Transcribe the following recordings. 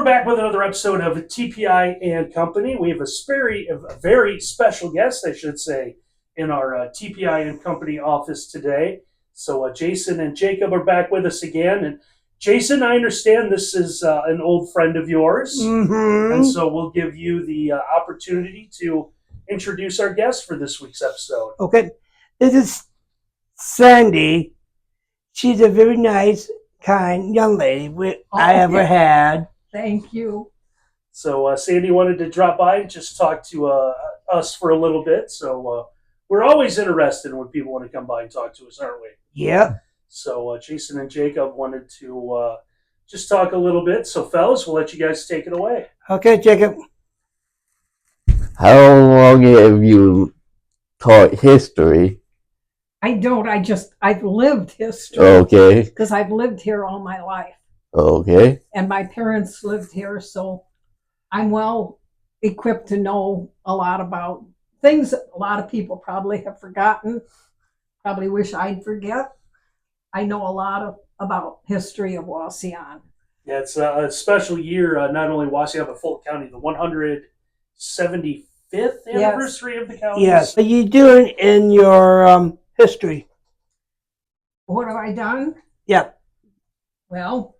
we're back with another episode of TPI and Company. We have a very special guest, I should say, in our TPI and Company office today. So Jason and Jacob are back with us again. And Jason, I understand this is an old friend of yours. Mm-hmm. And so we'll give you the opportunity to introduce our guest for this week's episode. Okay. This is Sandy. She's a very nice, kind young lady I ever had. Thank you. So Sandy wanted to drop by and just talk to us for a little bit. So we're always interested when people want to come by and talk to us, aren't we? Yep. So Jason and Jacob wanted to just talk a little bit. So fellas, we'll let you guys take it away. Okay, Jacob. How long have you taught history? I don't. I've lived history. Okay. Because I've lived here all my life. Okay. And my parents lived here, so I'm well equipped to know a lot about things that a lot of people probably have forgotten. Probably wish I'd forget. I know a lot about history of Wauseon. Yeah, it's a special year, not only Wauseon, but Fulton County, the 175th anniversary of the county. Yes. What are you doing in your history? What have I done? Yep. Well,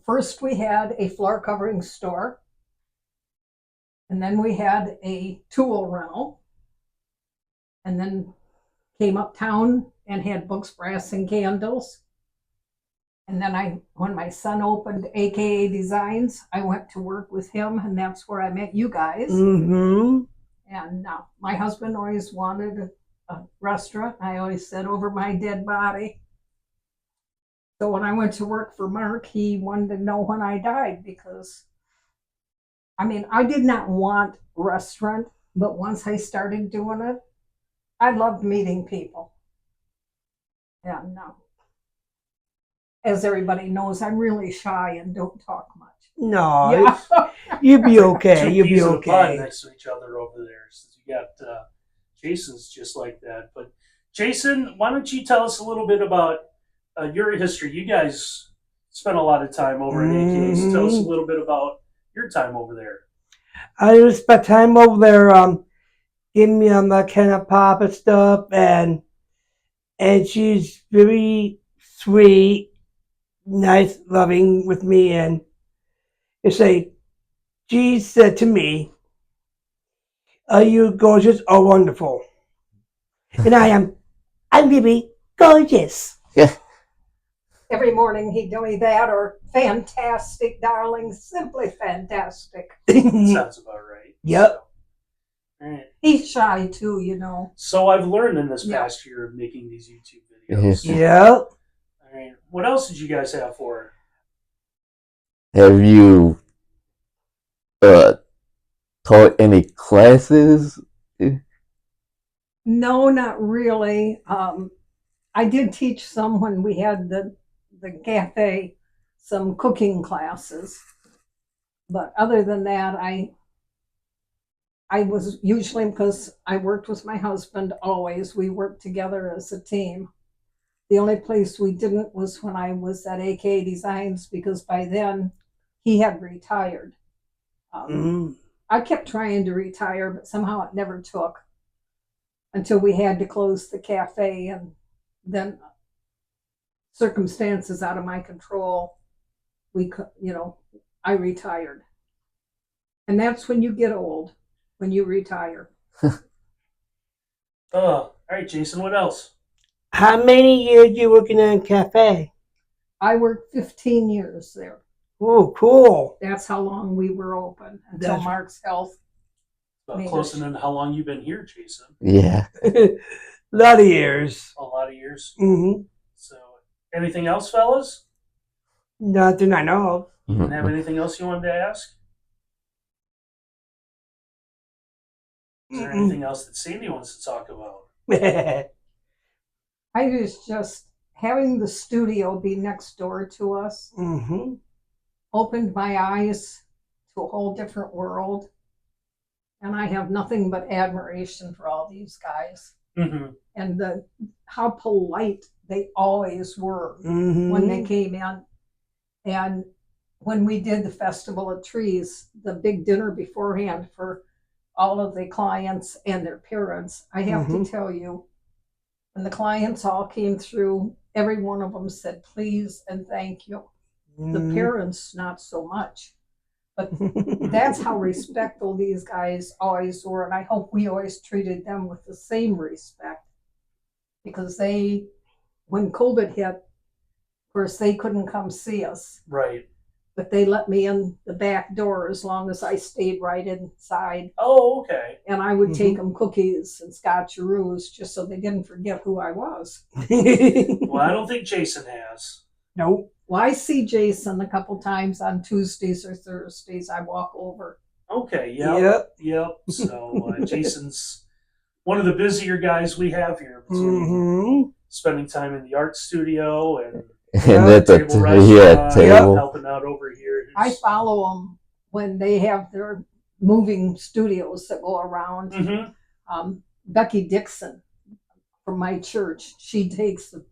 first we had a floor covering store. And then we had a tool rental. And then came uptown and had books, brass, and candles. And then when my son opened AKA Designs, I went to work with him, and that's where I met you guys. Mm-hmm. And my husband always wanted a restaurant. I always said, over my dead body. So when I went to work for Mark, he wanted to know when I died because, I did not want a restaurant, but once I started doing it, I loved meeting people. And as everybody knows, I'm really shy and don't talk much. No, Yeah. you'd be okay. Two You'd be peas in a pod okay. next to each other over there. So you got Jason's just like that. But Jason, why don't you tell us a little bit about your history? You guys spent a lot of time over in AK. So tell us a little bit about your time over there. I just spent time over there giving me that kind of pop and stuff, and she's very sweet, nice, loving with me, and she said to me, "Are you gorgeous or wonderful?" And I'm really gorgeous. Yeah. Every morning he'd tell me that, or fantastic, darling, simply fantastic. Sounds about right. Yep. So, all right. He's shy too, So I've learned in this past year of making these YouTube videos. Yep. All right. What else did you guys have for her? Have you taught any classes? No, not really. I did teach some when we had the cafe, some cooking classes. But other than that, I was usually, because I worked with my husband always, we worked together as a team. The only place we didn't was when I was at AK Designs, because by then he had retired. I kept trying to retire, but somehow it never took until we had to close the cafe, and then circumstances out of my control, I retired. And that's when you get old, when you retire. All right, Jason, what else? How many years you working in a cafe? I worked 15 years there. Oh, cool. That's how long we were open until Mark's health. About close to how long you've been here, Jason. Yeah. A lot of years. A lot of years. Mm-hmm. So, anything else, fellas? Nothing I know of. You didn't have anything else you wanted to ask? Is there anything else that Sandy wants to talk about? I was just having the studio be next door to us. Mm-hmm. Opened my eyes to a whole different world. And I have nothing but admiration for all these guys. Mm-hmm. And how polite they always were Mm-hmm. when they came in. And when we did the Festival of Trees, the big dinner beforehand for all of the clients and their parents, I have to tell you, when the clients all came through, every one of them said please and thank you. The parents, not so much. But that's how respectful these guys always were, and I hope we always treated them with the same respect. Because when COVID hit, of course, they couldn't come see us. Right. But they let me in the back door as long as I stayed right inside. Oh, okay. And I would take them cookies and scotcheroos just so they didn't forget who I was. Well, I don't think Jason has. Nope. Well, I see Jason a couple times on Tuesdays or Thursdays. I walk over. Okay, Yep. yep. So Jason's one of the busier guys we have here, between Mm-hmm. spending time in the art studio and And at the table restaurant, table. helping out over here. I follow them when they have their moving studios that go around. Mm-hmm. Becky Dixon from my church, she takes the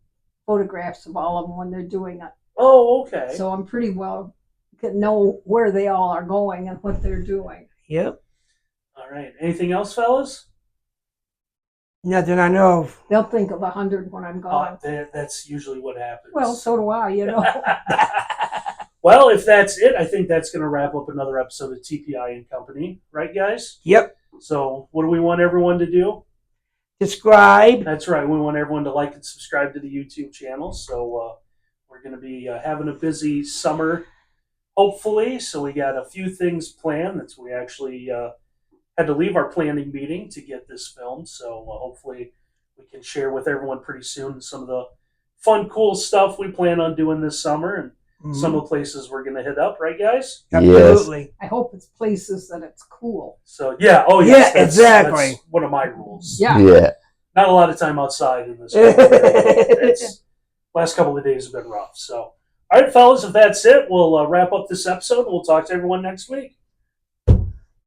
photographs of all of them when they're doing it. Oh, okay. So I'm pretty well can know where they all are going and what they're doing. Yep. All right. Anything else, fellas? Nothing I know of. They'll think of 100 when I'm gone. That's usually what happens. Well, so do I, you know. Well, if that's it, I think that's going to wrap up another episode of TPI and Company. Right, guys? Yep. So what do we want everyone to do? Describe. That's right. We want everyone to like and subscribe to the YouTube channel. So we're going to be having a busy summer, hopefully. So we got a few things planned. That's we actually had to leave our planning meeting to get this filmed. So hopefully we can share with everyone pretty soon some of the fun, cool stuff we plan on doing this summer and some of the places we're going to hit up. Right, guys? Absolutely. I hope it's places that it's cool. So, yeah. Oh, yes. Yeah, exactly. That's one of my rules. Yeah. Yeah. Not a lot of time outside in this. It's last couple of days have been rough. So, all right, fellas, if that's it, we'll wrap up this episode and we'll talk to everyone next week.